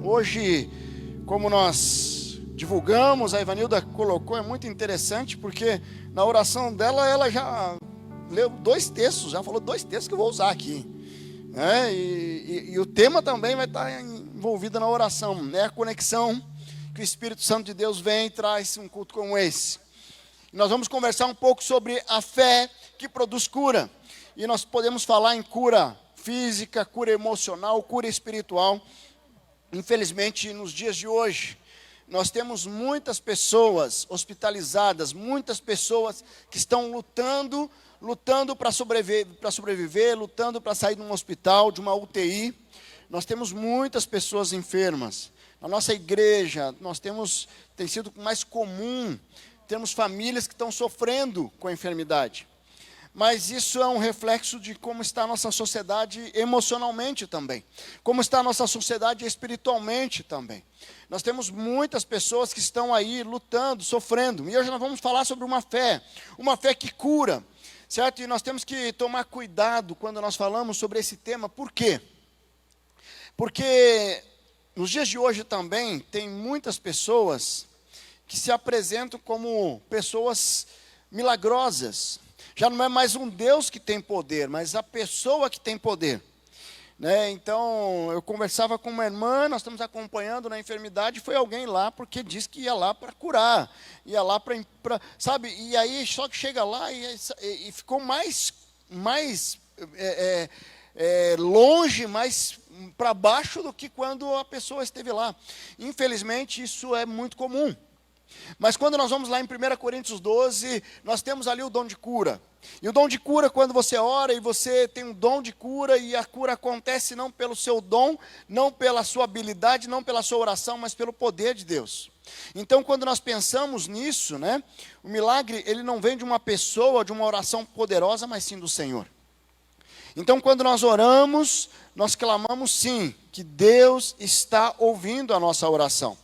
Hoje, como nós divulgamos, a Ivanilda colocou, é muito interessante, porque na oração dela, ela já leu 2 textos, já falou 2 textos que eu vou usar aqui. E o tema também vai estar envolvido na oração, né? A conexão que o Espírito Santo de Deus vem e traz um culto como esse. Nós vamos conversar um pouco sobre a fé que produz cura. E nós podemos falar em cura física, cura emocional, cura espiritual. Infelizmente, nos dias de hoje, nós temos muitas pessoas hospitalizadas, muitas pessoas que estão lutando para sobreviver, lutando para sair de um hospital, de uma UTI. Nós temos muitas pessoas enfermas. Na nossa igreja, tem sido mais comum, temos famílias que estão sofrendo com a enfermidade. Mas isso é um reflexo de como está a nossa sociedade emocionalmente também. Como está a nossa sociedade espiritualmente também. Nós temos muitas pessoas que estão aí lutando, sofrendo. E hoje nós vamos falar sobre uma fé que cura, certo? E nós temos que tomar cuidado quando nós falamos sobre esse tema. Por quê? Porque nos dias de hoje também tem muitas pessoas que se apresentam como pessoas milagrosas. Já não é mais um Deus que tem poder, mas a pessoa que tem poder. Né? Então, eu conversava com uma irmã, nós estamos acompanhando na enfermidade, foi alguém lá, porque disse que ia lá para curar, ia lá para, sabe? E aí, só que chega lá e ficou mais longe, mais para baixo do que quando a pessoa esteve lá. Infelizmente, isso é muito comum. Mas quando nós vamos lá em 1 Coríntios 12, nós temos ali o dom de cura. E o dom de cura, quando você ora e você tem um dom de cura, e a cura acontece não pelo seu dom, não pela sua habilidade, não pela sua oração, mas pelo poder de Deus. Então, quando nós pensamos nisso, né, o milagre, ele não vem de uma pessoa, de uma oração poderosa, mas sim do Senhor. Então, quando nós oramos, nós clamamos sim, que Deus está ouvindo a nossa oração.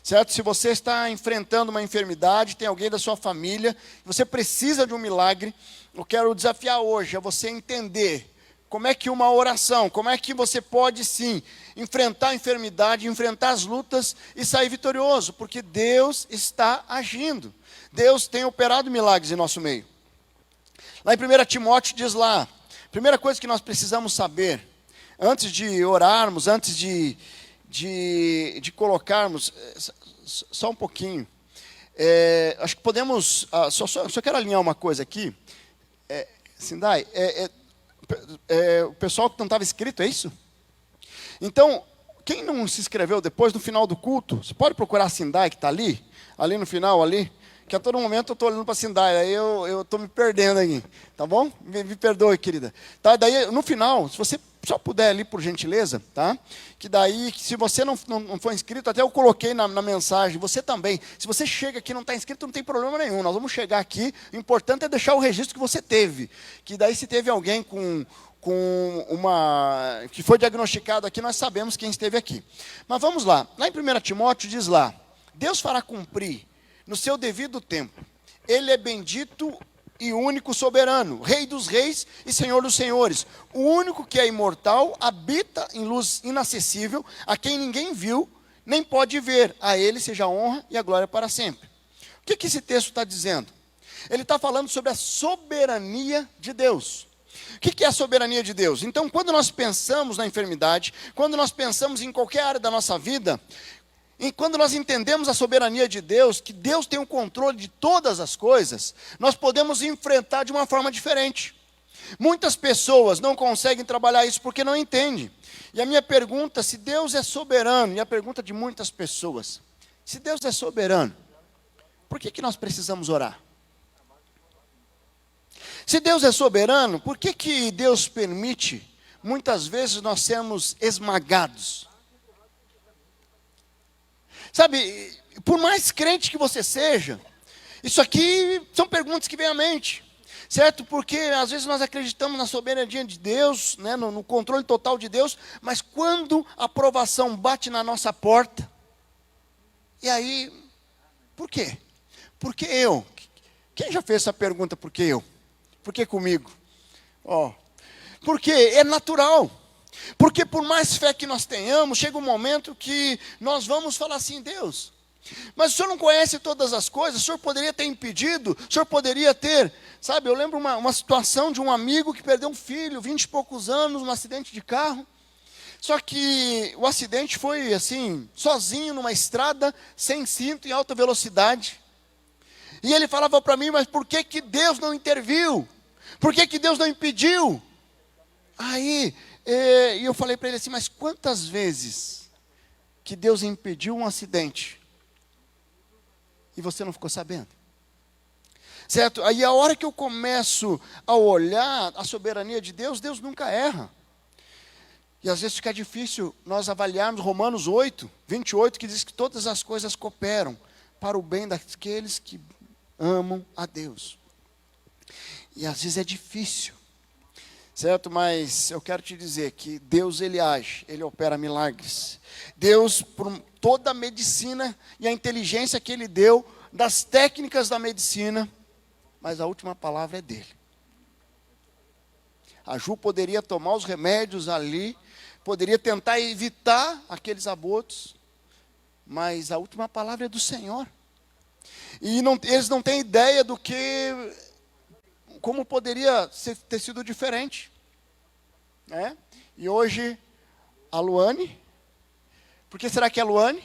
Certo? Se você está enfrentando uma enfermidade, tem alguém da sua família, você precisa de um milagre, eu quero desafiar hoje a você entender como é que uma oração, como é que você pode sim enfrentar a enfermidade, enfrentar as lutas e sair vitorioso, porque Deus está agindo. Deus tem operado milagres em nosso meio. Lá em 1 Timóteo diz lá, primeira coisa que nós precisamos saber, antes de orarmos, antes de colocarmos, só um pouquinho, acho que podemos, só quero alinhar uma coisa aqui, Sindai, o pessoal que não estava inscrito, é isso? Então, quem não se inscreveu depois, no final do culto, você pode procurar a Sindai que está ali no final, ali, que a todo momento eu estou olhando para a Sindai, aí eu estou me perdendo aqui, tá bom? Me perdoe, querida. Tá, daí, no final, se você só puder ali, por gentileza, tá? Que daí, se você não for inscrito, até eu coloquei na mensagem, você também. Se você chega aqui e não está inscrito, não tem problema nenhum. Nós vamos chegar aqui, o importante é deixar o registro que você teve. Que daí, se teve alguém que foi diagnosticado aqui, nós sabemos quem esteve aqui. Mas vamos lá. Lá em 1 Timóteo diz lá, Deus fará cumprir no seu devido tempo. Ele é bendito e único soberano, Rei dos reis e Senhor dos senhores. O único que é imortal, habita em luz inacessível, a quem ninguém viu, nem pode ver. A ele seja a honra e a glória para sempre. O que esse texto está dizendo? Ele está falando sobre a soberania de Deus. O que é a soberania de Deus? Então, quando nós pensamos na enfermidade, quando nós pensamos em qualquer área da nossa vida, e quando nós entendemos a soberania de Deus, que Deus tem o controle de todas as coisas, nós podemos enfrentar de uma forma diferente. Muitas pessoas não conseguem trabalhar isso porque não entendem. E a minha pergunta, se Deus é soberano, e a pergunta de muitas pessoas, se Deus é soberano, por que nós precisamos orar? Se Deus é soberano, por que Deus permite, muitas vezes, nós sermos esmagados? Sabe, por mais crente que você seja, isso aqui são perguntas que vêm à mente, certo? Porque às vezes nós acreditamos na soberania de Deus, né, no controle total de Deus, mas quando a provação bate na nossa porta, e aí, por quê? Por que eu? Quem já fez essa pergunta, por que eu? Por que comigo? Porque é natural. Porque por mais fé que nós tenhamos, chega um momento que nós vamos falar assim: Deus, mas o Senhor não conhece todas as coisas, o Senhor poderia ter impedido, o Senhor poderia ter, sabe, eu lembro uma situação de um amigo que perdeu um filho, 20 e poucos anos, num acidente de carro. Só que o acidente foi assim, sozinho numa estrada, sem cinto, em alta velocidade. E ele falava para mim: mas por que Deus não interviu? Por que Deus não impediu? Aí, e eu falei para ele assim: mas quantas vezes que Deus impediu um acidente e você não ficou sabendo? Certo? Aí a hora que eu começo a olhar a soberania de Deus, Deus nunca erra. E às vezes fica difícil nós avaliarmos Romanos 8, 28, que diz que todas as coisas cooperam para o bem daqueles que amam a Deus. E às vezes é difícil, certo? Mas eu quero te dizer que Deus, Ele age, Ele opera milagres. Deus, por toda a medicina e a inteligência que Ele deu, das técnicas da medicina, mas a última palavra é dele. A Ju poderia tomar os remédios ali, poderia tentar evitar aqueles abortos, mas a última palavra é do Senhor. E eles não têm ideia do que, como poderia ter sido diferente, né? E hoje, a Luane, por que será que é Luane?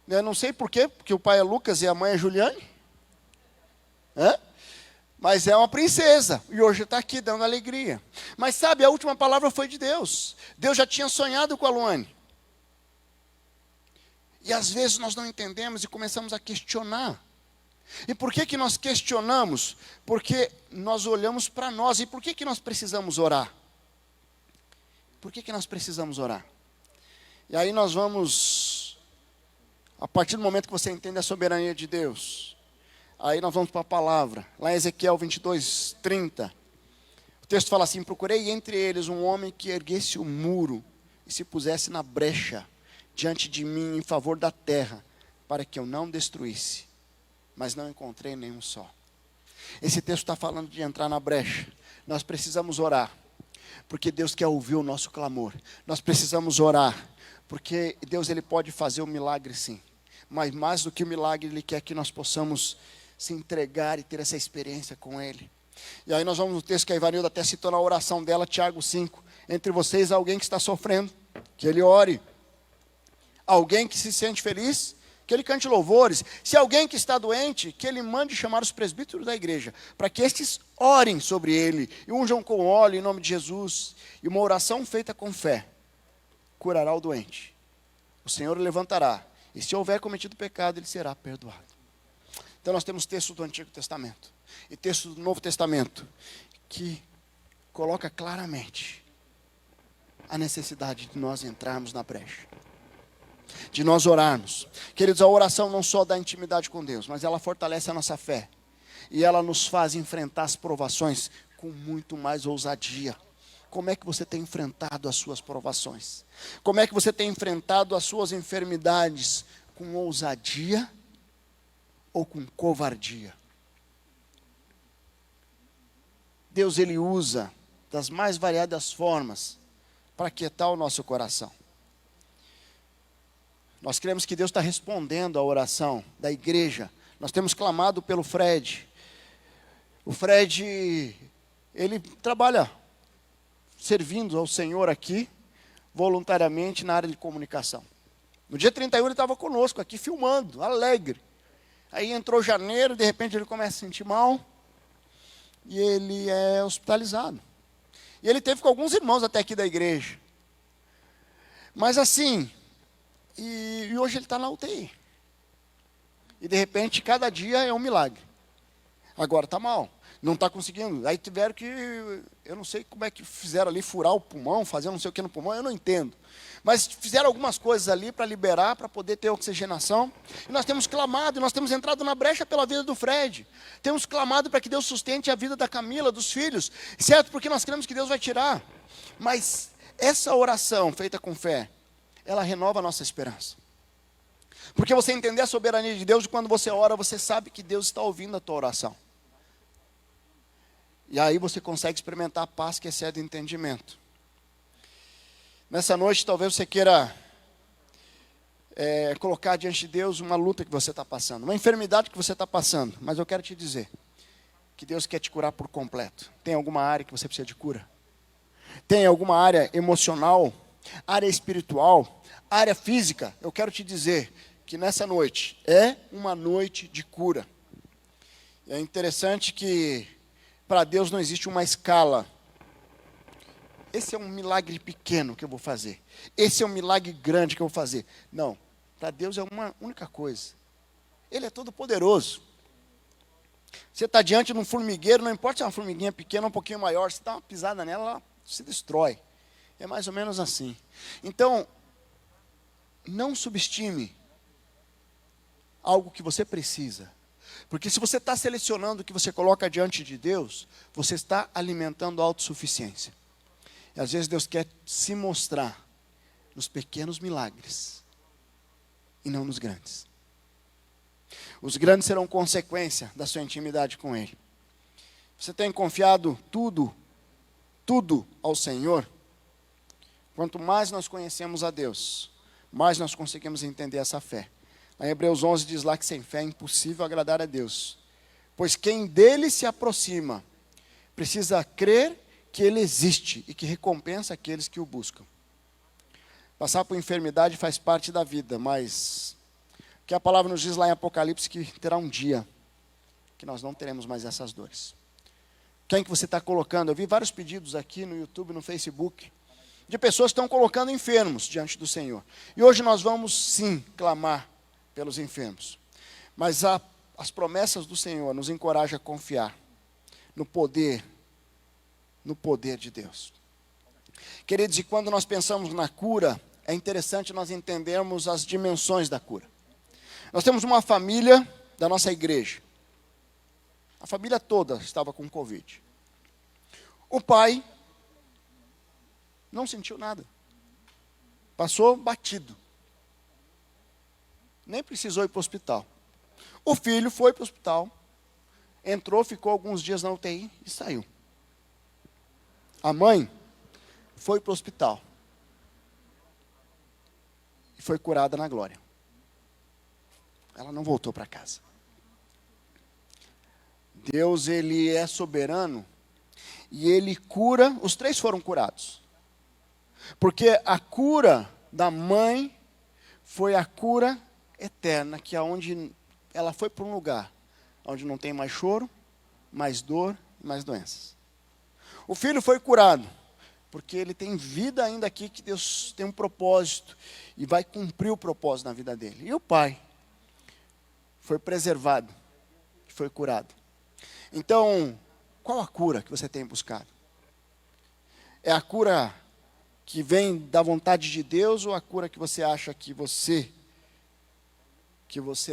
Eu não sei por quê, porque o pai é Lucas e a mãe é Juliane. Mas é uma princesa, e hoje está aqui dando alegria. Mas sabe, a última palavra foi de Deus. Deus já tinha sonhado com a Luane. E às vezes nós não entendemos e começamos a questionar. E por que nós questionamos? Porque nós olhamos para nós. E por que nós precisamos orar? Por que nós precisamos orar? E aí nós vamos, a partir do momento que você entende a soberania de Deus, aí nós vamos para a palavra. Lá em Ezequiel 22, 30. O texto fala assim: procurei entre eles um homem que erguesse o muro e se pusesse na brecha diante de mim em favor da terra, para que eu não destruísse. Mas não encontrei nenhum só. Esse texto está falando de entrar na brecha. Nós precisamos orar, porque Deus quer ouvir o nosso clamor. Nós precisamos orar, porque Deus, Ele pode fazer o milagre sim. Mas mais do que o milagre, Ele quer que nós possamos se entregar e ter essa experiência com Ele. E aí nós vamos no texto que a Ivanilda até citou na oração dela, Tiago 5. Entre vocês alguém que está sofrendo, que ele ore. Alguém que se sente feliz, que ele cante louvores. Se alguém que está doente, que ele mande chamar os presbíteros da igreja, para que estes orem sobre ele, e unjam com óleo em nome de Jesus. E uma oração feita com fé curará o doente. O Senhor o levantará, e se houver cometido pecado, ele será perdoado. Então nós temos textos do Antigo Testamento e textos do Novo Testamento que coloca claramente a necessidade de nós entrarmos na brecha, de nós orarmos. Queridos, a oração não só dá intimidade com Deus, mas ela fortalece a nossa fé e ela nos faz enfrentar as provações com muito mais ousadia. Como é que você tem enfrentado as suas provações? Como é que você tem enfrentado as suas enfermidades? Com ousadia ou com covardia? Deus, Ele usa das mais variadas formas para aquietar o nosso coração. Nós cremos que Deus está respondendo à oração da igreja. Nós temos clamado pelo Fred. O Fred, ele trabalha servindo ao Senhor aqui, voluntariamente na área de comunicação. No dia 31 ele estava conosco aqui, filmando, alegre. Aí entrou janeiro, de repente ele começa a sentir mal, e ele é hospitalizado. E ele teve com alguns irmãos até aqui da igreja. Mas assim, e hoje ele está na UTI. E de repente, cada dia é um milagre. Agora está mal, não está conseguindo. Aí tiveram que, eu não sei como é que fizeram ali, furar o pulmão, fazer não sei o que no pulmão, eu não entendo. Mas fizeram algumas coisas ali para liberar, para poder ter oxigenação. E nós temos clamado, nós temos entrado na brecha pela vida do Fred. Temos clamado para que Deus sustente a vida da Camila, dos filhos. Certo? Porque nós cremos que Deus vai tirar. Mas essa oração feita com fé, ela renova a nossa esperança. Porque você entender a soberania de Deus, e quando você ora, você sabe que Deus está ouvindo a tua oração. E aí você consegue experimentar a paz que excede o entendimento. Nessa noite, talvez você queira colocar diante de Deus uma luta que você está passando, uma enfermidade que você está passando. Mas eu quero te dizer que Deus quer te curar por completo. Tem alguma área que você precisa de cura? Tem alguma área emocional, área espiritual, área física? Eu quero te dizer que nessa noite é uma noite de cura. É interessante que para Deus não existe uma escala. Esse é um milagre pequeno que eu vou fazer. Esse é um milagre grande que eu vou fazer. Não, para Deus é uma única coisa. Ele é todo poderoso. Você está diante de um formigueiro, não importa se é uma formiguinha pequena ou um pouquinho maior, você dá uma pisada nela, ela se destrói. É mais ou menos assim. Então, não subestime algo que você precisa. Porque se você está selecionando o que você coloca diante de Deus, você está alimentando a autossuficiência. E às vezes Deus quer se mostrar nos pequenos milagres e não nos grandes. Os grandes serão consequência da sua intimidade com Ele. Você tem confiado tudo ao Senhor? Quanto mais nós conhecemos a Deus, mais nós conseguimos entender essa fé. Em Hebreus 11 diz lá que sem fé é impossível agradar a Deus. Pois quem dele se aproxima, precisa crer que Ele existe e que recompensa aqueles que o buscam. Passar por enfermidade faz parte da vida, mas que a palavra nos diz lá em Apocalipse que terá um dia que nós não teremos mais essas dores. Quem que você está colocando? Eu vi vários pedidos aqui no YouTube, no Facebook, de pessoas que estão colocando enfermos diante do Senhor. E hoje nós vamos sim clamar pelos enfermos. Mas as promessas do Senhor nos encorajam a confiar no poder de Deus. Queridos, e quando nós pensamos na cura, é interessante nós entendermos as dimensões da cura. Nós temos uma família da nossa igreja. A família toda estava com Covid. O pai não sentiu nada. Passou batido. Nem precisou ir para o hospital. O filho foi para o hospital, entrou, ficou alguns dias na UTI e saiu. A mãe foi para o hospital e foi curada na glória. Ela não voltou para casa. Deus, Ele é soberano e Ele cura, os três foram curados. Porque a cura da mãe foi a cura eterna, que é onde ela foi para um lugar onde não tem mais choro, mais dor e mais doenças. O filho foi curado, porque ele tem vida ainda aqui, que Deus tem um propósito e vai cumprir o propósito na vida dele. E o pai foi preservado, foi curado. Então, qual a cura que você tem buscado? É a cura que vem da vontade de Deus ou a cura que você acha que você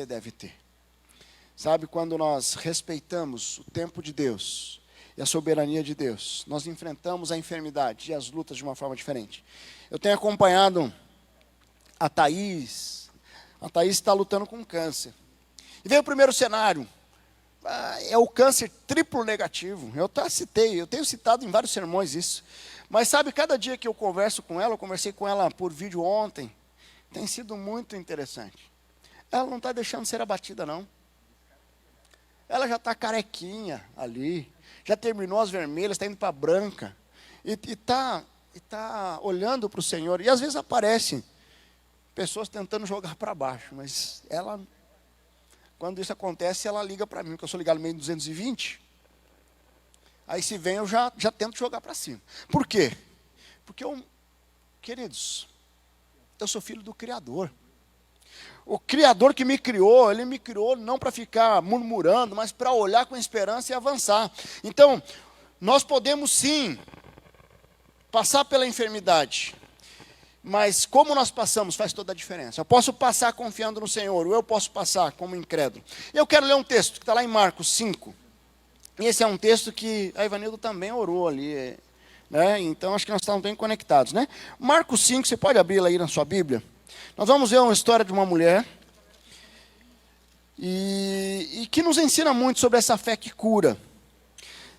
deve ter? Sabe, quando nós respeitamos o tempo de Deus e a soberania de Deus, nós enfrentamos a enfermidade e as lutas de uma forma diferente. Eu tenho acompanhado a Thaís. A Thaís está lutando com câncer. E veio o primeiro cenário. É o câncer triplo negativo. Eu tenho citado em vários sermões isso. Mas sabe, cada dia que eu converso com ela, eu conversei com ela por vídeo ontem, tem sido muito interessante. Ela não está deixando ser abatida, não. Ela já está carequinha ali, já terminou as vermelhas, está indo para a branca, e está olhando para o Senhor. E às vezes aparecem pessoas tentando jogar para baixo, mas ela, quando isso acontece, ela liga para mim, porque eu sou ligado no meio 220. Aí se vem, eu já tento jogar para cima. Por quê? Porque queridos, eu sou filho do Criador. O Criador que me criou, Ele me criou não para ficar murmurando, mas para olhar com esperança e avançar. Então, nós podemos sim passar pela enfermidade, mas como nós passamos faz toda a diferença. Eu posso passar confiando no Senhor, ou eu posso passar como incrédulo. Eu quero ler um texto que está lá em Marcos 5. E esse é um texto que a Ivanildo também orou ali, né? Então acho que nós estamos bem conectados, né? Marcos 5, você pode abrir aí na sua Bíblia? Nós vamos ver uma história de uma mulher e que nos ensina muito sobre essa fé que cura.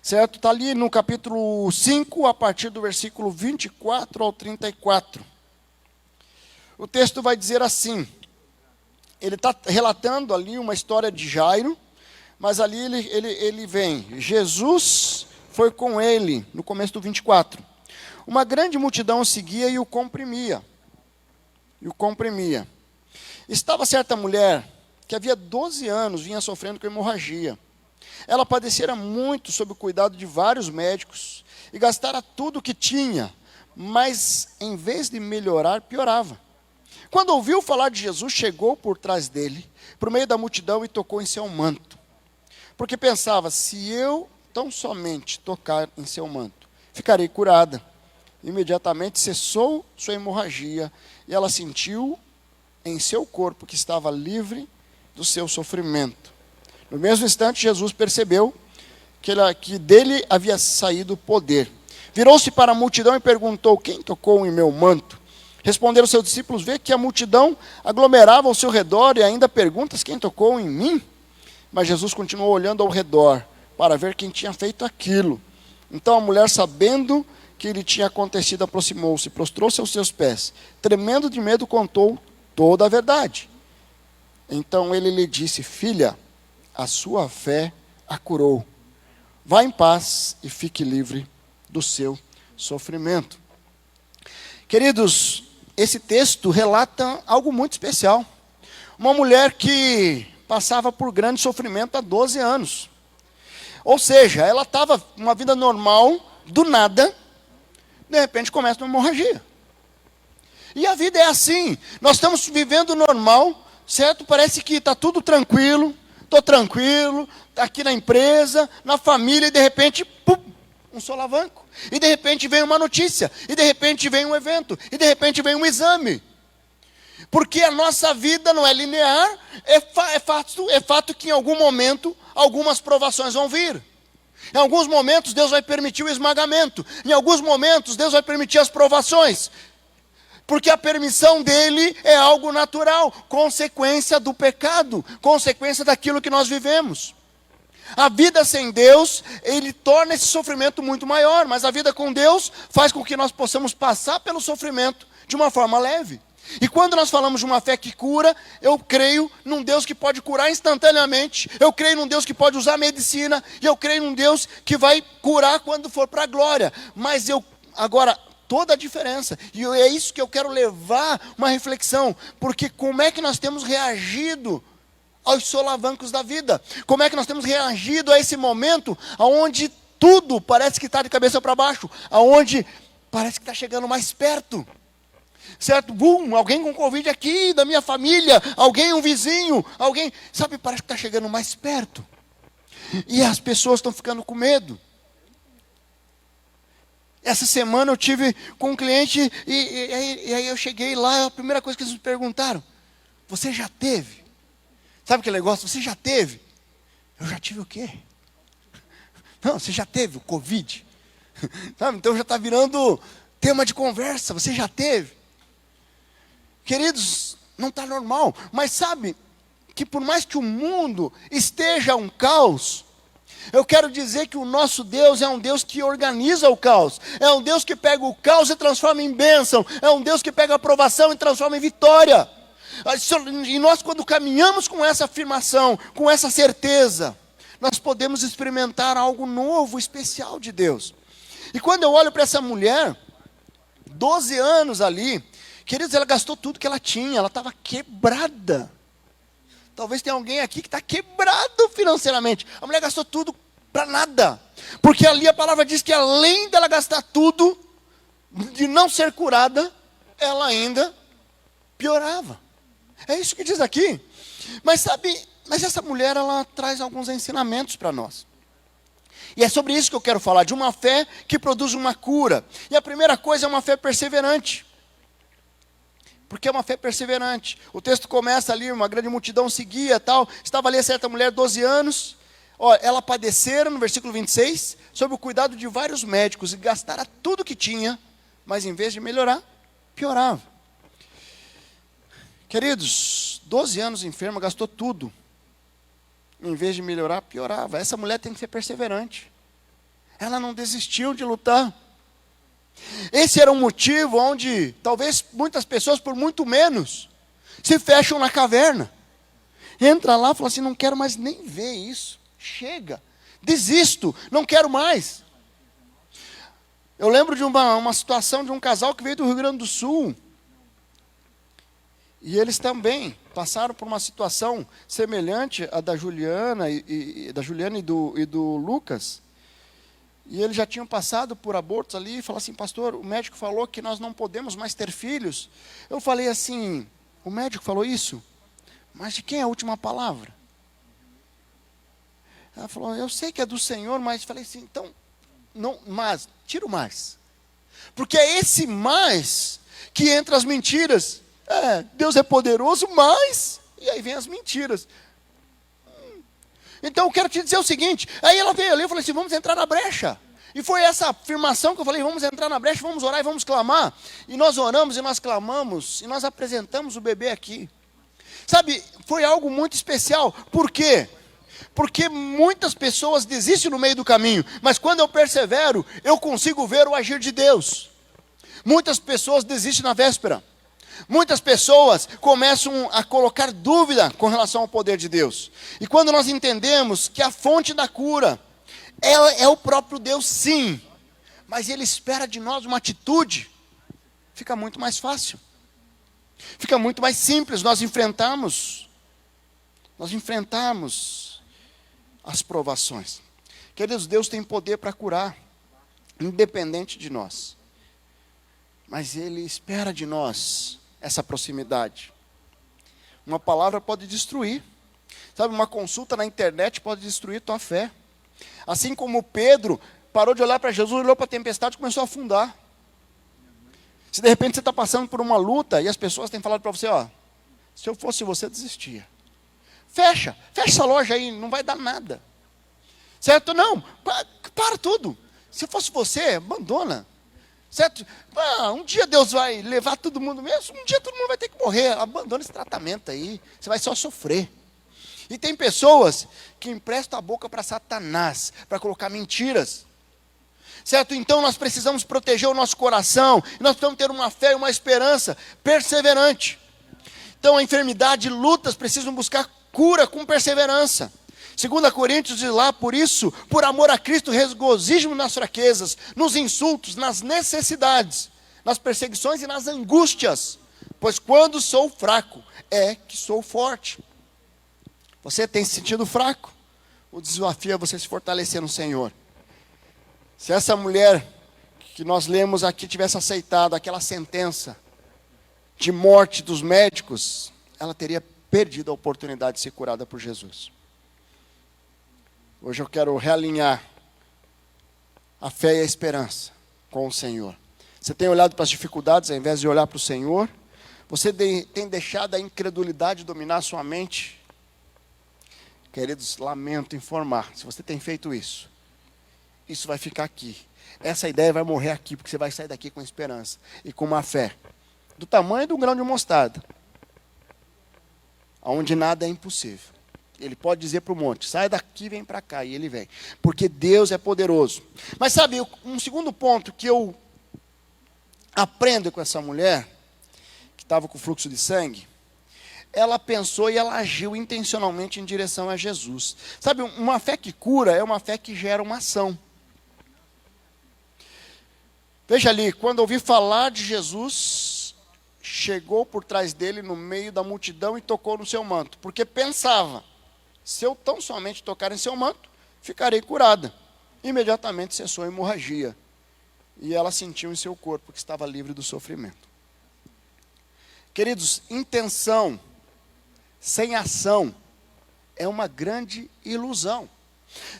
certo? Está ali no capítulo 5, a partir do versículo 24 ao 34. O texto vai dizer assim, ele está relatando ali uma história de Jairo, mas ali ele vem, Jesus foi com ele, no começo do 24. Uma grande multidão o seguia e o comprimia. Estava certa mulher, que havia 12 anos, vinha sofrendo com hemorragia. Ela padecera muito sob o cuidado de vários médicos, e gastara tudo o que tinha, mas em vez de melhorar, piorava. Quando ouviu falar de Jesus, chegou por trás dele, por meio da multidão, e tocou em seu manto. Porque pensava, se eu tão somente tocar em seu manto, ficarei curada. Imediatamente cessou sua hemorragia, e ela sentiu em seu corpo que estava livre do seu sofrimento. No mesmo instante, Jesus percebeu que dele havia saído o poder. Virou-se para a multidão e perguntou, quem tocou em meu manto? Responderam seus discípulos, vê que a multidão aglomerava ao seu redor e ainda perguntas, quem tocou em mim? Mas Jesus continuou olhando ao redor para ver quem tinha feito aquilo. Então a mulher, sabendo que lhe tinha acontecido, aproximou-se, prostrou-se aos seus pés. Tremendo de medo, contou toda a verdade. Então ele lhe disse, filha, a sua fé a curou. Vá em paz e fique livre do seu sofrimento. Queridos, esse texto relata algo muito especial. Uma mulher que passava por grande sofrimento há 12 anos. Ou seja, ela estava uma vida normal, do nada, de repente começa uma hemorragia. E a vida é assim, nós estamos vivendo normal, certo? Parece que está tudo tranquilo, estou tranquilo, aqui na empresa, na família, e de repente, pum, um solavanco. E de repente vem uma notícia, e de repente vem um evento, e de repente vem um exame. Porque a nossa vida não é linear, é fato que em algum momento, algumas provações vão vir. Em alguns momentos Deus vai permitir o esmagamento, em alguns momentos Deus vai permitir as provações. Porque a permissão dele é algo natural, consequência do pecado, consequência daquilo que nós vivemos. A vida sem Deus, ele torna esse sofrimento muito maior, mas a vida com Deus faz com que nós possamos passar pelo sofrimento de uma forma leve. E quando nós falamos de uma fé que cura, eu creio num Deus que pode curar instantaneamente, eu creio num Deus que pode usar medicina, e eu creio num Deus que vai curar quando for para a glória. Mas agora, toda a diferença, e é isso que eu quero levar uma reflexão, porque como é que nós temos reagido aos solavancos da vida? Como é que nós temos reagido a esse momento, onde tudo parece que está de cabeça para baixo, onde parece que está chegando mais perto? Certo? Bum, alguém com Covid aqui, da minha família, alguém, um vizinho, alguém, sabe, parece que está chegando mais perto. E as pessoas estão ficando com medo. Essa semana eu tive com um cliente, e aí eu cheguei lá, a primeira coisa que eles me perguntaram, você já teve? Sabe aquele negócio, você já teve? Eu já tive o quê? Não, você já teve o Covid? Sabe? Então já está virando tema de conversa, você já teve? Queridos, não está normal, mas sabe que por mais que o mundo esteja um caos, eu quero dizer que o nosso Deus é um Deus que organiza o caos, é um Deus que pega o caos e transforma em bênção, é um Deus que pega a provação e transforma em vitória. E nós, quando caminhamos com essa afirmação, com essa certeza, nós podemos experimentar algo novo, especial de Deus. E quando eu olho para essa mulher, 12 anos ali, queridos, ela gastou tudo que ela tinha, ela estava quebrada. Talvez tenha alguém aqui que está quebrado financeiramente. A mulher gastou tudo para nada. Porque ali a palavra diz que além dela gastar tudo, de não ser curada, ela ainda piorava. É isso que diz aqui. Mas sabe, essa mulher, ela traz alguns ensinamentos para nós. E é sobre isso que eu quero falar, de uma fé que produz uma cura. E a primeira coisa é uma fé perseverante. Porque é uma fé perseverante. O texto começa ali, uma grande multidão seguia, tal. Estava ali certa mulher, 12 anos. Ela padecera, no versículo 26, sob o cuidado de vários médicos, e gastara tudo que tinha, mas em vez de melhorar, piorava. Queridos, 12 anos enferma, gastou tudo. Em vez de melhorar, piorava. Essa mulher tem que ser perseverante. Ela não desistiu de lutar. Esse era um motivo onde talvez muitas pessoas, por muito menos, se fecham na caverna. Entra lá e fala assim: não quero mais nem ver isso. Chega, desisto, não quero mais. Eu lembro de uma situação de um casal que veio do Rio Grande do Sul. E eles também passaram por uma situação semelhante à da Juliana e do Lucas. E eles já tinham passado por abortos ali, e falaram assim: pastor, o médico falou que nós não podemos mais ter filhos. Eu falei assim: o médico falou isso? Mas de quem é a última palavra? Ela falou: eu sei que é do Senhor, mas falei assim, então, não, mas, tira o mais. Porque é esse mais que entra as mentiras. Deus é poderoso, mas, e aí vem as mentiras. Então eu quero te dizer o seguinte, aí ela veio ali, eu falei assim: vamos entrar na brecha. E foi essa afirmação que eu falei: vamos entrar na brecha, vamos orar e vamos clamar. E nós oramos e nós clamamos, e nós apresentamos o bebê aqui. Sabe, foi algo muito especial. Por quê? Porque muitas pessoas desistem no meio do caminho, mas quando eu persevero, eu consigo ver o agir de Deus. Muitas pessoas desistem na véspera. Muitas pessoas começam a colocar dúvida com relação ao poder de Deus. E quando nós entendemos que a fonte da cura é o próprio Deus, sim, mas Ele espera de nós uma atitude, fica muito mais fácil. Fica muito mais simples nós enfrentarmos as provações. Queridos, Deus tem poder para curar, independente de nós. Mas Ele espera de nós essa proximidade. Uma palavra pode destruir. Sabe, uma consulta na internet pode destruir tua fé. Assim como Pedro parou de olhar para Jesus, olhou para a tempestade e começou a afundar. Se de repente você está passando por uma luta e as pessoas têm falado para você: se eu fosse você, desistia. Fecha essa loja aí, não vai dar nada. Certo? Não, para tudo. Se fosse você, abandona. Certo? Um dia Deus vai levar todo mundo mesmo, um dia todo mundo vai ter que morrer. Abandona esse tratamento aí, você vai só sofrer. E tem pessoas que emprestam a boca para Satanás, para colocar mentiras. Certo? Então nós precisamos proteger o nosso coração, nós precisamos ter uma fé e uma esperança perseverante. Então a enfermidade e lutas precisam buscar cura com perseverança. 2 Coríntios diz lá: por isso, por amor a Cristo, regozijemo nas fraquezas, nos insultos, nas necessidades, nas perseguições e nas angústias, pois quando sou fraco, é que sou forte. Você tem se sentido fraco? O desafio é você se fortalecer no Senhor. Se essa mulher que nós lemos aqui tivesse aceitado aquela sentença de morte dos médicos, ela teria perdido a oportunidade de ser curada por Jesus. Hoje eu quero realinhar a fé e a esperança com o Senhor. Você tem olhado para as dificuldades ao invés de olhar para o Senhor? Você tem deixado a incredulidade dominar a sua mente? Queridos, lamento informar, se você tem feito isso, isso vai ficar aqui. Essa ideia vai morrer aqui, porque você vai sair daqui com esperança e com uma fé do tamanho de um grão de mostarda, onde nada é impossível. Ele pode dizer para o monte: sai daqui, vem para cá, e ele vem, porque Deus é poderoso. Mas sabe, um segundo ponto que eu aprendo com essa mulher, que estava com fluxo de sangue, ela pensou e ela agiu intencionalmente em direção a Jesus. Sabe, uma fé que cura é uma fé que gera uma ação. Veja ali, quando ouvi falar de Jesus, chegou por trás dele no meio da multidão e tocou no seu manto, porque pensava: se eu tão somente tocar em seu manto, ficarei curada. Imediatamente cessou a hemorragia, e ela sentiu em seu corpo que estava livre do sofrimento. Queridos, intenção sem ação é uma grande ilusão.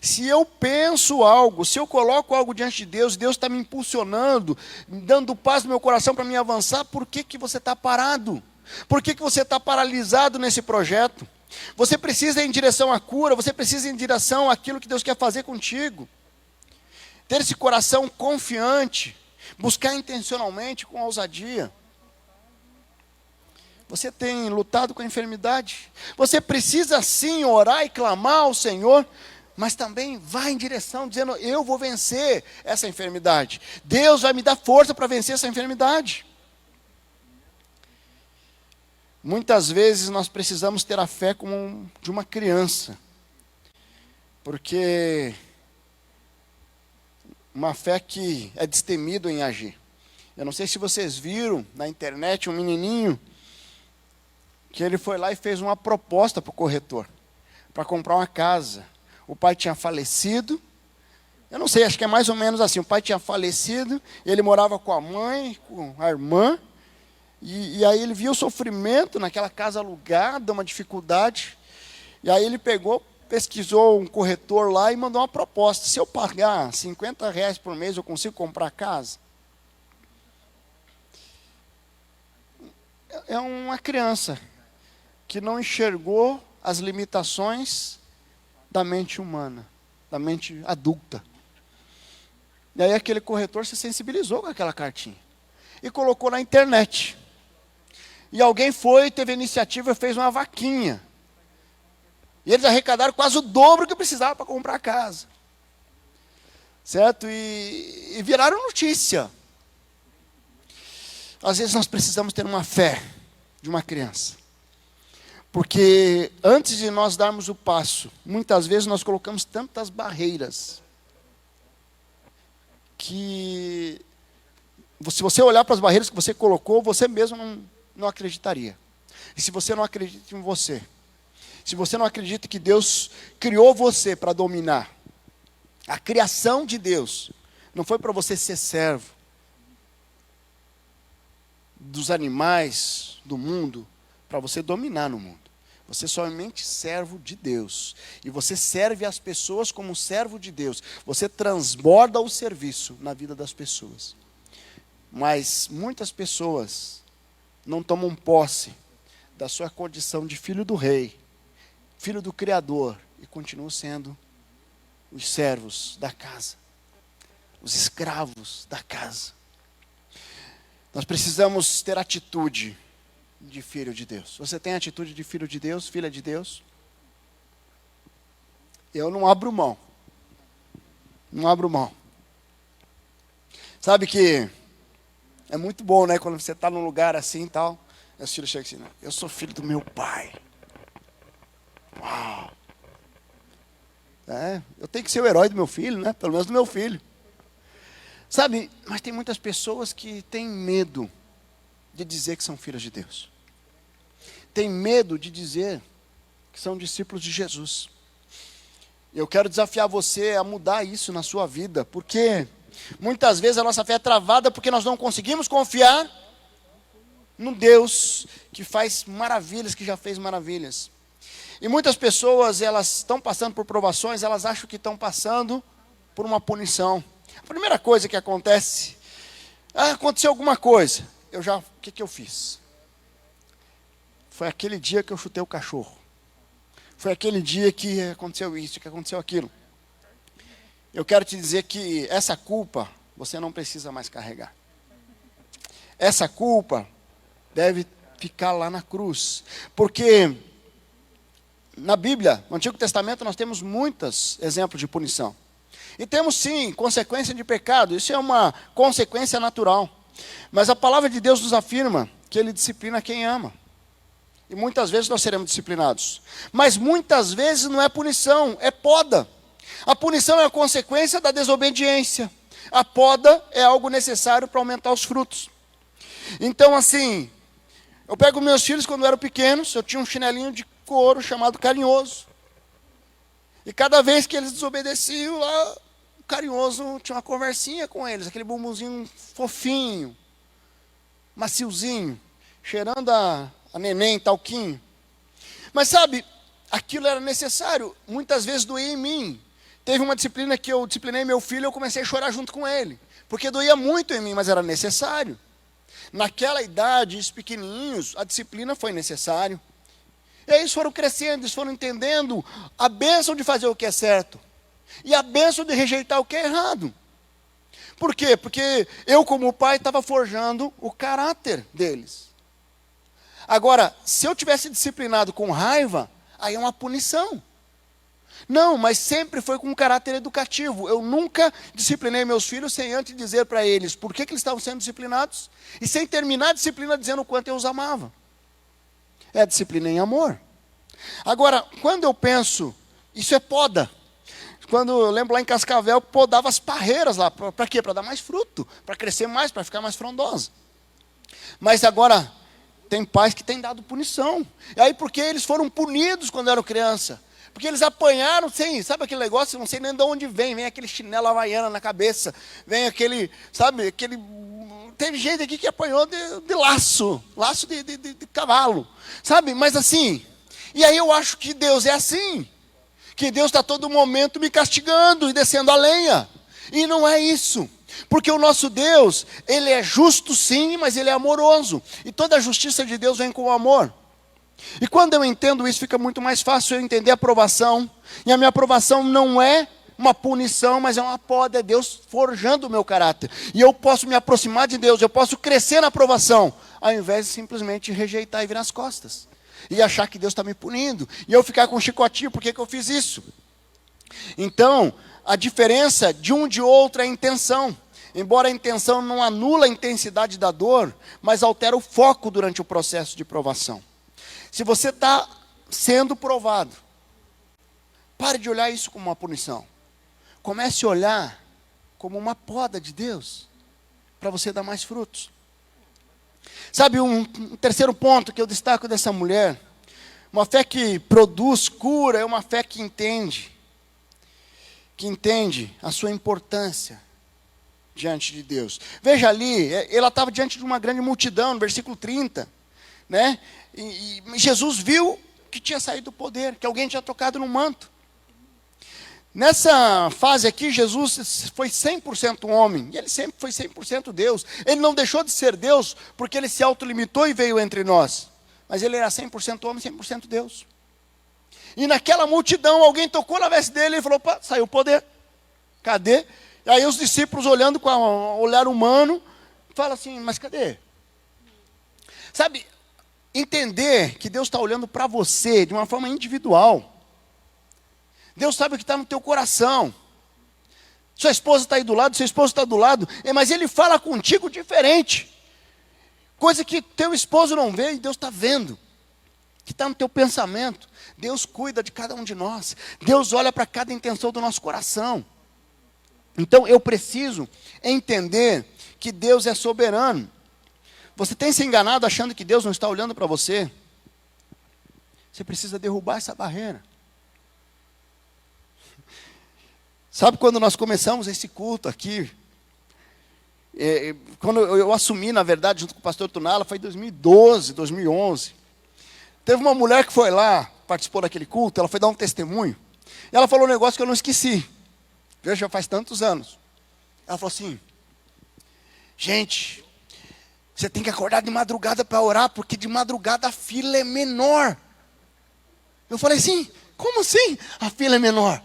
Se eu penso algo, se eu coloco algo diante de Deus, Deus está me impulsionando, dando paz no meu coração para me avançar, por que você está parado? Por que você está paralisado nesse projeto? Você precisa ir em direção à cura, você precisa ir em direção àquilo que Deus quer fazer contigo. Ter esse coração confiante, buscar intencionalmente, com ousadia. Você tem lutado com a enfermidade? Você precisa sim orar e clamar ao Senhor. mas também vai em direção, dizendo, eu vou vencer essa enfermidade. Deus vai me dar força para vencer essa enfermidade. Muitas vezes nós precisamos ter a fé como de uma criança, porque uma fé que é destemida em agir. Eu não sei se vocês viram na internet um menininho que ele foi lá e fez uma proposta para o corretor, para comprar uma casa. O pai tinha falecido, eu não sei, acho que é mais ou menos assim, o pai tinha falecido, ele morava com a mãe, com a irmã, e aí ele viu o sofrimento naquela casa alugada, uma dificuldade, e aí ele pegou, pesquisou um corretor lá e mandou uma proposta, se eu pagar R$50 por mês, eu consigo comprar a casa? É uma criança que não enxergou as limitações da mente humana, da mente adulta. E aí aquele corretor se sensibilizou com aquela cartinha e colocou na internet. E alguém foi, teve a iniciativa e fez uma vaquinha. E eles arrecadaram quase o dobro que precisava para comprar a casa. Certo? E viraram notícia. Às vezes nós precisamos ter uma fé de uma criança. Porque antes de nós darmos o passo, muitas vezes nós colocamos tantas barreiras, que se você olhar para as barreiras que você colocou, você mesmo não acreditaria. E se você não acredita em você, se você não acredita que Deus criou você para dominar, a criação de Deus não foi para você ser servo dos animais, do mundo, para você dominar no mundo. Você é somente servo de Deus. E você serve as pessoas como servo de Deus. Você transborda o serviço na vida das pessoas. Mas muitas pessoas não tomam posse da sua condição de filho do rei, filho do Criador, e continuam sendo os servos da casa, os escravos da casa. Nós precisamos ter atitude de filho de Deus. Você tem atitude de filho de Deus, filha de Deus? Eu não abro mão. Não abro mão. Sabe que é muito bom, né? Quando você está num lugar assim e tal, os filhos chegam assim, né? Eu sou filho do meu pai. Uau! Eu tenho que ser o herói do meu filho, né? Pelo menos do meu filho. Sabe, mas tem muitas pessoas que têm medo de dizer que são filhos de Deus. Tem medo de dizer que são discípulos de Jesus. Eu quero desafiar você a mudar isso na sua vida, porque muitas vezes a nossa fé é travada porque nós não conseguimos confiar no Deus que faz maravilhas, que já fez maravilhas. E muitas pessoas, elas estão passando por provações, elas acham que estão passando por uma punição. A primeira coisa que acontece, aconteceu alguma coisa. O que eu fiz? Foi aquele dia que eu chutei o cachorro. Foi aquele dia que aconteceu isso, que aconteceu aquilo. Eu quero te dizer que essa culpa, você não precisa mais carregar. Essa culpa deve ficar lá na cruz. Porque na Bíblia, no Antigo Testamento, nós temos muitos exemplos de punição. E temos sim, consequência de pecado. Isso é uma consequência natural. Mas a palavra de Deus nos afirma que Ele disciplina quem ama. E muitas vezes nós seremos disciplinados. Mas muitas vezes não é punição, é poda. A punição é a consequência da desobediência. A poda é algo necessário para aumentar os frutos. Então assim, eu pego meus filhos quando eram pequenos, eu tinha um chinelinho de couro chamado Carinhoso. E cada vez que eles desobedeciam lá, o Carinhoso tinha uma conversinha com eles, aquele bumbumzinho fofinho, maciozinho, cheirando a neném, talquinho. Mas sabe, aquilo era necessário, muitas vezes doía em mim. Teve uma disciplina que eu disciplinei meu filho e eu comecei a chorar junto com ele, porque doía muito em mim, mas era necessário. Naquela idade, os pequenininhos, a disciplina foi necessário. E aí eles foram crescendo, eles foram entendendo a bênção de fazer o que é certo e a bênção de rejeitar o que é errado. Por quê? Porque eu, como pai, estava forjando o caráter deles. Agora, se eu tivesse disciplinado com raiva, aí é uma punição. Não, mas sempre foi com um caráter educativo. Eu nunca disciplinei meus filhos sem antes dizer para eles por que eles estavam sendo disciplinados. E sem terminar a disciplina dizendo o quanto eu os amava. É a disciplina em amor. Agora, quando eu penso, isso é poda. Quando eu lembro lá em Cascavel, podava as parreiras lá. Para quê? Para dar mais fruto, para crescer mais, para ficar mais frondosa. Mas agora, tem pais que têm dado punição. E aí, porque eles foram punidos quando eram criança? Porque eles apanharam sem, sabe aquele negócio, não sei nem de onde vem aquele chinelo havaiana na cabeça, vem aquele, sabe, aquele... Teve gente aqui que apanhou de laço de cavalo, sabe? Mas assim, e aí eu acho que Deus é assim, que Deus está todo momento me castigando e descendo a lenha. E não é isso, porque o nosso Deus, Ele é justo sim, mas Ele é amoroso. E toda a justiça de Deus vem com o amor. E quando eu entendo isso, fica muito mais fácil eu entender a aprovação. E a minha aprovação não é uma punição, mas é uma poda, é Deus forjando o meu caráter. E eu posso me aproximar de Deus, eu posso crescer na aprovação, ao invés de simplesmente rejeitar e virar as costas. E achar que Deus está me punindo. E eu ficar com um chicotinho, por que eu fiz isso? Então, a diferença de um de outro é a intenção. Embora a intenção não anula a intensidade da dor, mas altera o foco durante o processo de provação. Se você está sendo provado, pare de olhar isso como uma punição. Comece a olhar como uma poda de Deus, para você dar mais frutos. Sabe, um terceiro ponto que eu destaco dessa mulher, uma fé que produz cura, é uma fé que entende a sua importância diante de Deus. Veja ali, ela estava diante de uma grande multidão, no versículo 30, né? E Jesus viu que tinha saído o poder, que alguém tinha tocado no manto. Nessa fase aqui, Jesus foi 100% homem, e ele sempre foi 100% Deus. Ele não deixou de ser Deus, porque ele se autolimitou e veio entre nós. Mas ele era 100% homem, 100% Deus. E naquela multidão, alguém tocou na veste dele e falou, opa, saiu o poder. Cadê? E aí os discípulos olhando com um olhar humano, falam assim, mas cadê? Sabe, entender que Deus está olhando para você de uma forma individual. Deus sabe o que está no teu coração. Sua esposa está aí do lado, seu esposo está do lado, mas ele fala contigo diferente. Coisa que teu esposo não vê e Deus está vendo. Que está no teu pensamento. Deus cuida de cada um de nós. Deus olha para cada intenção do nosso coração. Então eu preciso entender que Deus é soberano. Você tem se enganado achando que Deus não está olhando para você? Você precisa derrubar essa barreira. Sabe quando nós começamos esse culto aqui? Quando eu assumi, na verdade, junto com o pastor Tunala, foi em 2012, 2011. Teve uma mulher que foi lá, participou daquele culto, ela foi dar um testemunho. E ela falou um negócio que eu não esqueci. Veja, já faz tantos anos. Ela falou assim, gente, você tem que acordar de madrugada para orar, porque de madrugada a fila é menor. Eu falei assim, como assim a fila é menor?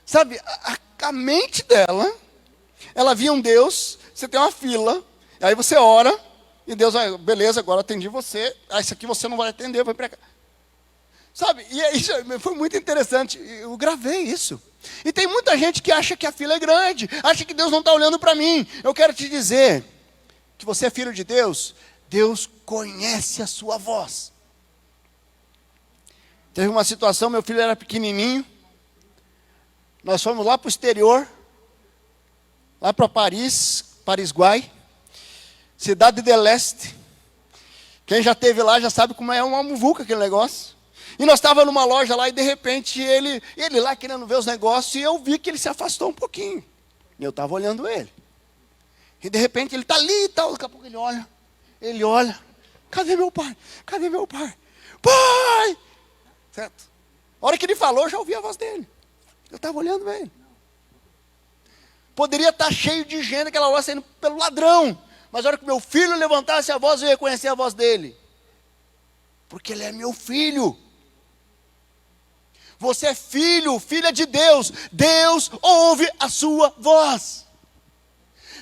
Sabe, a mente dela, ela via um Deus, você tem uma fila, aí você ora, e Deus vai, beleza, agora atendi você, isso aqui você não vai atender, vai para cá. Sabe, e aí foi muito interessante, eu gravei isso. E tem muita gente que acha que a fila é grande, acha que Deus não está olhando para mim. Eu quero te dizer, que você é filho de Deus, Deus conhece a sua voz. Teve uma situação, meu filho era pequenininho, nós fomos lá para o exterior, lá para Paris-Guay, cidade de Leste. Quem já esteve lá já sabe como é uma muvuca aquele negócio. E nós estávamos numa loja lá e de repente ele lá querendo ver os negócios e eu vi que ele se afastou um pouquinho. E eu estava olhando ele. E de repente ele está ali e tal, daqui a pouco ele olha, cadê meu pai? Cadê meu pai? Pai! Certo? A hora que ele falou, eu já ouvi a voz dele. Eu estava olhando ele. Poderia estar cheio de gente, aquela voz saindo pelo ladrão. Mas a hora que meu filho levantasse a voz, eu ia conhecer a voz dele. Porque ele é meu filho. Você é filho, filha de Deus. Deus ouve a sua voz.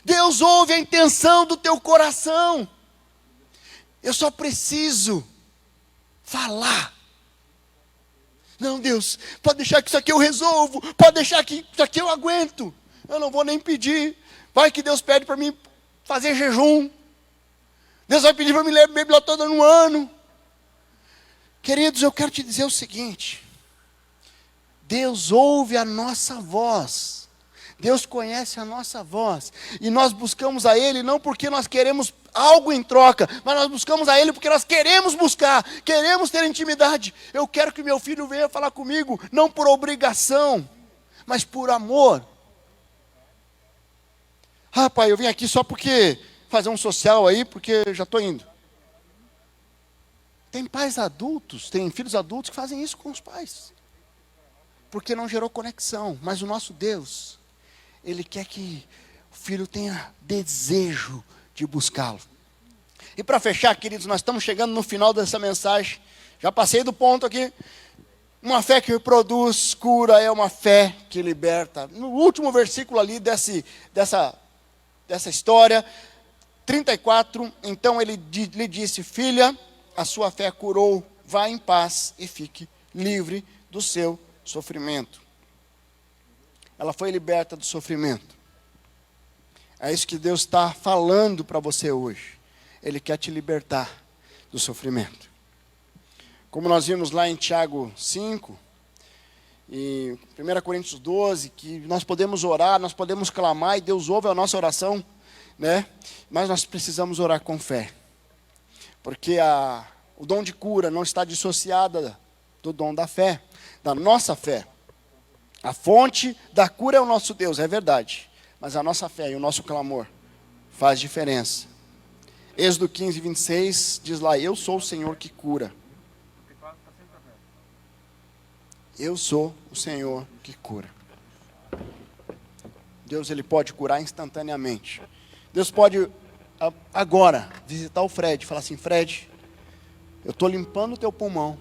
Deus ouve a intenção do teu coração. Eu só preciso falar. Não, Deus, pode deixar que isso aqui eu resolvo, pode deixar que isso aqui eu aguento. Eu não vou nem pedir. Vai que Deus pede para mim fazer jejum. Deus vai pedir para mim ler a Bíblia toda no ano. Queridos, eu quero te dizer o seguinte. Deus ouve a nossa voz. Deus conhece a nossa voz. E nós buscamos a Ele não porque nós queremos algo em troca, mas nós buscamos a Ele porque nós queremos buscar, queremos ter intimidade. Eu quero que meu filho venha falar comigo, não por obrigação, mas por amor. Ah, pai, eu vim aqui só porque fazer um social aí, porque já estou indo. Tem pais adultos, tem filhos adultos que fazem isso com os pais. Porque não gerou conexão. Mas o nosso Deus, Ele quer que o filho tenha desejo de buscá-lo. E para fechar, queridos, nós estamos chegando no final dessa mensagem. Já passei do ponto aqui. Uma fé que produz cura é uma fé que liberta. No último versículo ali dessa história, 34, então ele lhe disse: filha, a sua fé curou, vá em paz e fique livre do seu sofrimento. Ela foi liberta do sofrimento. É isso que Deus está falando para você hoje. Ele quer te libertar do sofrimento. Como nós vimos lá em Tiago 5, e 1 Coríntios 12, que nós podemos orar, nós podemos clamar, e Deus ouve a nossa oração, né? Mas nós precisamos orar com fé. Porque o dom de cura não está dissociado do dom da fé, da nossa fé. A fonte da cura é o nosso Deus, é verdade. Mas a nossa fé e o nosso clamor faz diferença. Êxodo 15, 26 diz lá: eu sou o Senhor que cura. Eu sou o Senhor que cura. Deus, Ele pode curar instantaneamente. Deus pode agora visitar o Fred e falar assim: Fred, eu estou limpando o teu pulmão.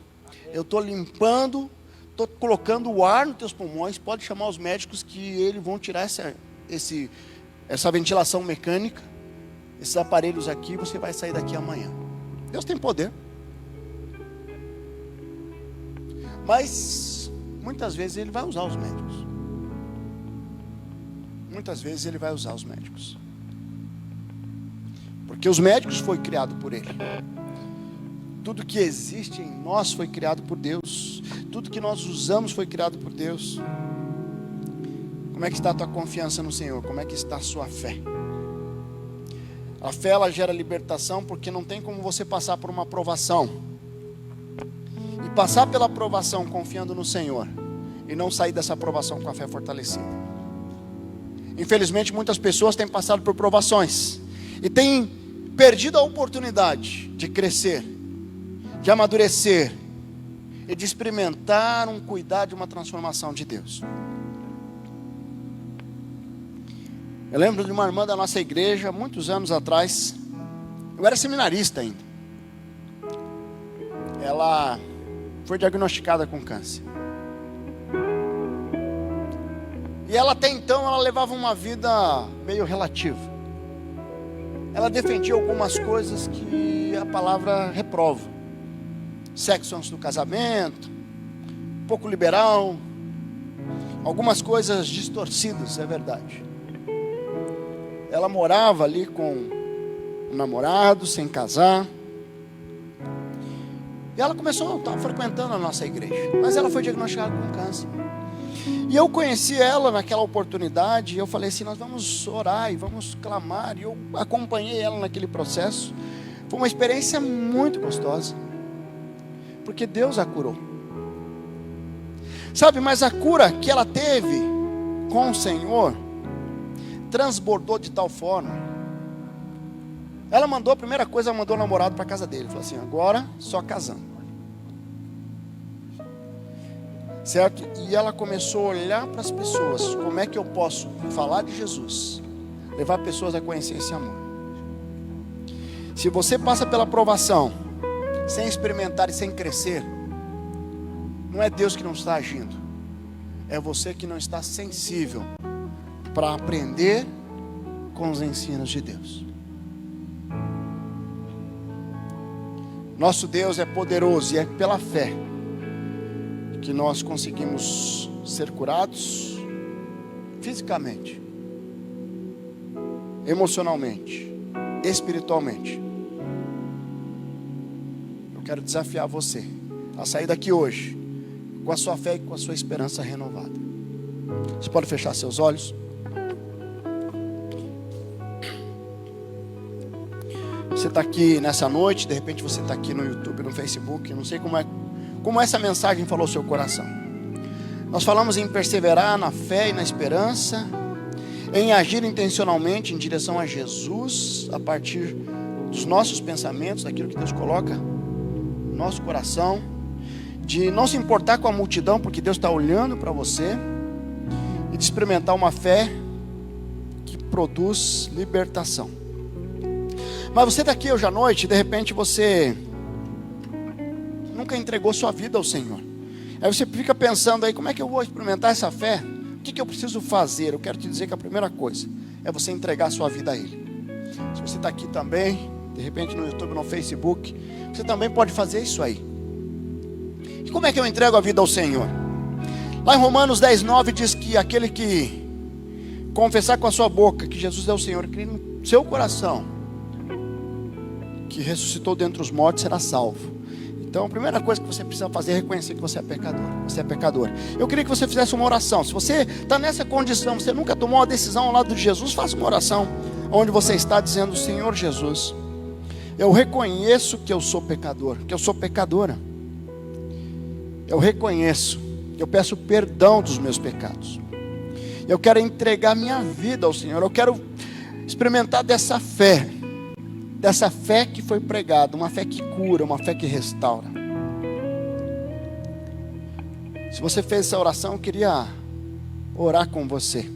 Eu estou limpando, estou colocando o ar nos teus pulmões. Pode chamar os médicos que eles vão tirar essa ventilação mecânica, esses aparelhos aqui, você vai sair daqui amanhã. Deus tem poder. Mas muitas vezes Ele vai usar os médicos. Muitas vezes Ele vai usar os médicos. Porque os médicos foi criado por Ele. Tudo que existe em nós foi criado por Deus. Tudo que nós usamos foi criado por Deus. Como é que está a tua confiança no Senhor? Como é que está a sua fé? A fé, ela gera libertação, porque não tem como você passar por uma provação e passar pela provação confiando no Senhor e não sair dessa provação com a fé fortalecida. Infelizmente, muitas pessoas têm passado por provações e têm perdido a oportunidade de crescer, de amadurecer e de experimentar um cuidado e uma transformação de Deus. Eu lembro de uma irmã da nossa igreja, muitos anos atrás. Eu era seminarista ainda. Ela foi diagnosticada com câncer. E ela até então, ela levava uma vida meio relativa. Ela defendia algumas coisas que a palavra reprova. Sexo antes do casamento, um pouco liberal, algumas coisas distorcidas, é verdade. Ela morava ali com um namorado, sem casar. E ela começou a estar frequentando a nossa igreja. Mas ela foi diagnosticada com câncer. E eu conheci ela naquela oportunidade. E eu falei assim: nós vamos orar e vamos clamar. E eu acompanhei ela naquele processo. Foi uma experiência muito gostosa. Porque Deus a curou. Sabe, mas a cura que ela teve com o Senhor transbordou de tal forma. Ela mandou, a primeira coisa, ela mandou o namorado para a casa dele. Falou assim: agora só casando. Certo? E ela começou a olhar para as pessoas. Como é que eu posso falar de Jesus? Levar pessoas a conhecer esse amor. Se você passa pela provação sem experimentar e sem crescer, não é Deus que não está agindo. É você que não está sensível para aprender com os ensinos de Deus. Nosso Deus é poderoso e é pela fé que nós conseguimos ser curados fisicamente, emocionalmente, espiritualmente. Eu quero desafiar você a sair daqui hoje com a sua fé e com a sua esperança renovada. Você pode fechar seus olhos? Você está aqui nessa noite, de repente você está aqui no YouTube, no Facebook, não sei como essa mensagem falou ao seu coração. Nós falamos em perseverar na fé e na esperança, em agir intencionalmente em direção a Jesus, a partir dos nossos pensamentos, daquilo que Deus coloca no nosso coração, de não se importar com a multidão, porque Deus está olhando para você, e de experimentar uma fé que produz libertação. Mas você está aqui hoje à noite, de repente você nunca entregou sua vida ao Senhor. Aí você fica pensando aí, como é que eu vou experimentar essa fé? O que eu preciso fazer? Eu quero te dizer que a primeira coisa é você entregar a sua vida a Ele. Se você está aqui também, de repente no YouTube, no Facebook, você também pode fazer isso aí. E como é que eu entrego a vida ao Senhor? Lá em Romanos 10:9 diz que aquele que confessar com a sua boca que Jesus é o Senhor, crer no seu coração que ressuscitou dentre os mortos, será salvo. Então a primeira coisa que você precisa fazer é reconhecer que você é pecador. Você é pecador. Eu queria que você fizesse uma oração. Se você está nessa condição, você nunca tomou uma decisão ao lado de Jesus, faça uma oração onde você está dizendo: Senhor Jesus, eu reconheço que eu sou pecador, que eu sou pecadora. Eu reconheço, eu peço perdão dos meus pecados. Eu quero entregar minha vida ao Senhor. Eu quero experimentar dessa fé que foi pregada, uma fé que cura, uma fé que restaura. Se você fez essa oração, eu queria orar com você.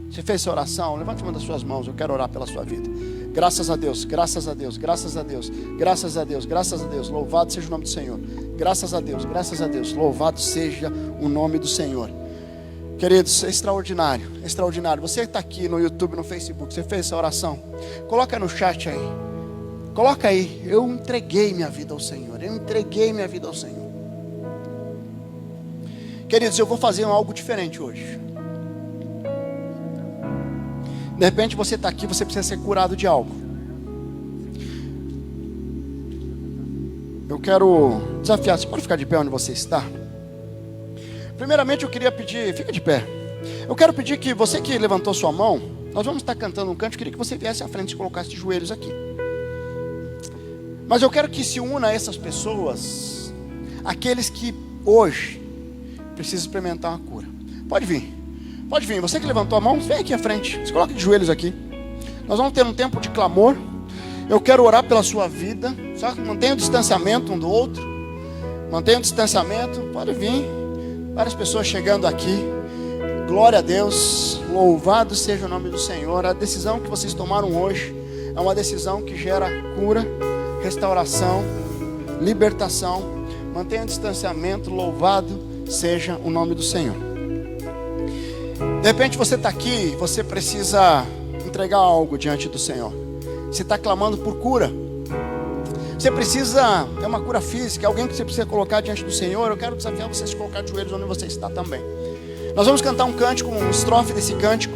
Você fez essa oração? Levante uma das suas mãos, eu quero orar pela sua vida. Graças a Deus, graças a Deus, graças a Deus, graças a Deus, graças a Deus, louvado seja o nome do Senhor. Graças a Deus, louvado seja o nome do Senhor. Queridos, é extraordinário, é extraordinário. Você está aqui no YouTube, no Facebook, você fez essa oração? Coloca no chat aí. Coloca aí: eu entreguei minha vida ao Senhor. Eu entreguei minha vida ao Senhor. Queridos, eu vou fazer algo diferente hoje. De repente você está aqui, você precisa ser curado de algo. Eu quero desafiar, você pode ficar de pé onde você está? Primeiramente eu queria pedir, fica de pé. Eu quero pedir que você que levantou sua mão, nós vamos estar cantando um canto, eu queria que você viesse à frente e colocasse de joelhos aqui. Mas eu quero que se una a essas pessoas, aqueles que hoje precisam experimentar uma cura. Pode vir, você que levantou a mão, vem aqui à frente, se coloque de joelhos aqui. Nós vamos ter um tempo de clamor. Eu quero orar pela sua vida, só que mantenha o distanciamento um do outro. Mantenha o distanciamento, pode vir. Várias pessoas chegando aqui. Glória a Deus, louvado seja o nome do Senhor. A decisão que vocês tomaram hoje é uma decisão que gera cura, restauração, libertação. Mantenha o distanciamento, louvado seja o nome do Senhor. De repente você está aqui, você precisa entregar algo diante do Senhor. Você está clamando por cura. Você precisa, é uma cura física, alguém que você precisa colocar diante do Senhor. Eu quero desafiar você a se colocar de joelhos onde você está também. Nós vamos cantar um cântico, uma estrofe desse cântico.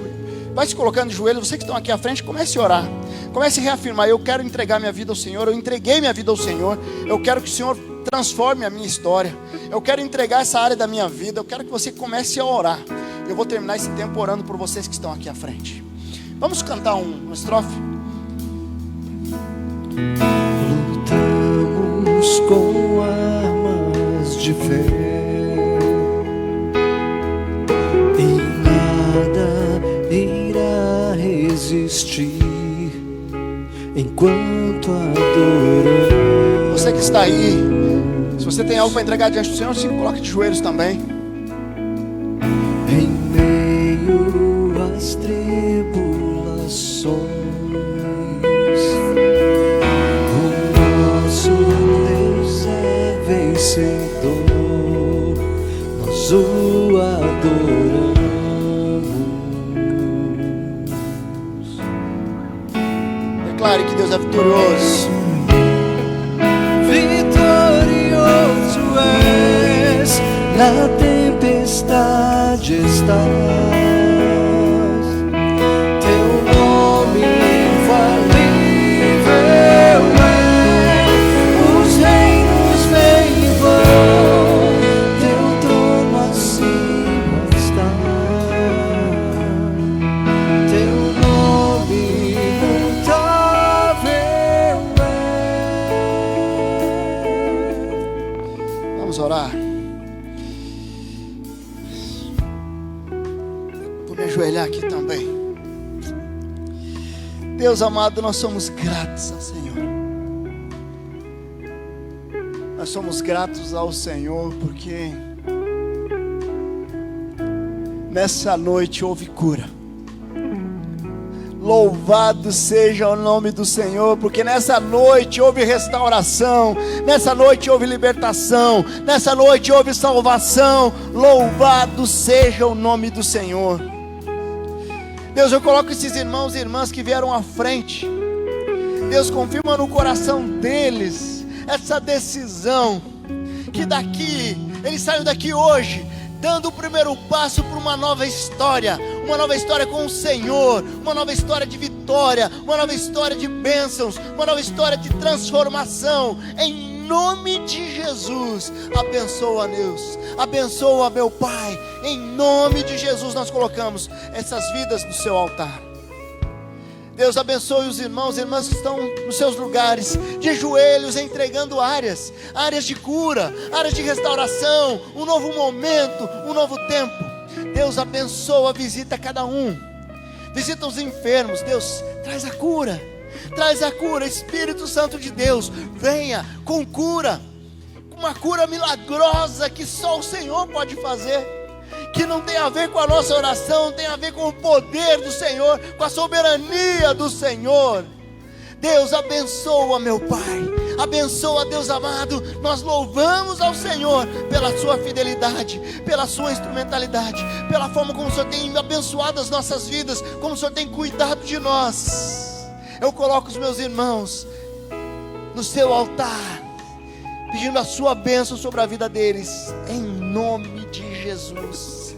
Vai se colocando de joelhos, você que estão aqui à frente, comece a orar. Comece a reafirmar: eu quero entregar minha vida ao Senhor. Eu entreguei minha vida ao Senhor. Eu quero que o Senhor transforme a minha história. Eu quero entregar essa área da minha vida. Eu quero que você comece a orar. Eu vou terminar esse tempo orando por vocês que estão aqui à frente. Vamos cantar uma estrofe? Lutamos com armas de fé, e nada irá resistir enquanto adoramos. Você que está aí, se você tem algo para entregar diante do Senhor, se coloque de joelhos também. Em meio às tribulações, nós o adoramos. Declare que Deus é vitorioso. Vitorioso és, na tempestade estás. Teu nome infalível é, os reinos vêm e vão, teu trono acima está. Teu nome imutável é. Vamos orar. Vou me ajoelhar aqui também. Deus amado, nós somos gratos ao Senhor. Nós somos gratos ao Senhor porque nessa noite houve cura. Louvado seja o nome do Senhor, porque nessa noite houve restauração, nessa noite houve libertação, nessa noite houve salvação. Louvado seja o nome do Senhor. Deus, eu coloco esses irmãos e irmãs que vieram à frente. Deus, confirma no coração deles essa decisão, que daqui, eles saiam daqui hoje dando o primeiro passo para uma nova história com o Senhor, uma nova história de vitória, uma nova história de bênçãos, uma nova história de transformação. Em nome de Jesus, abençoa, Deus, abençoa, meu Pai. Em nome de Jesus nós colocamos essas vidas no seu altar. Deus, abençoe os irmãos e irmãs que estão nos seus lugares, de joelhos, entregando áreas de cura, áreas de restauração, um novo momento, um novo tempo. Deus, abençoa, visita cada um, visita os enfermos. Deus, traz a cura, Espírito Santo de Deus, venha com cura, uma cura milagrosa que só o Senhor pode fazer, que não tem a ver com a nossa oração, tem a ver com o poder do Senhor, com a soberania do Senhor. Deus, abençoa, meu Pai, abençoa, Deus amado. Nós louvamos ao Senhor pela sua fidelidade, pela sua instrumentalidade, pela forma como o Senhor tem abençoado as nossas vidas, como o Senhor tem cuidado de nós. Eu coloco os meus irmãos no seu altar, pedindo a sua bênção sobre a vida deles, em nome de Jesus.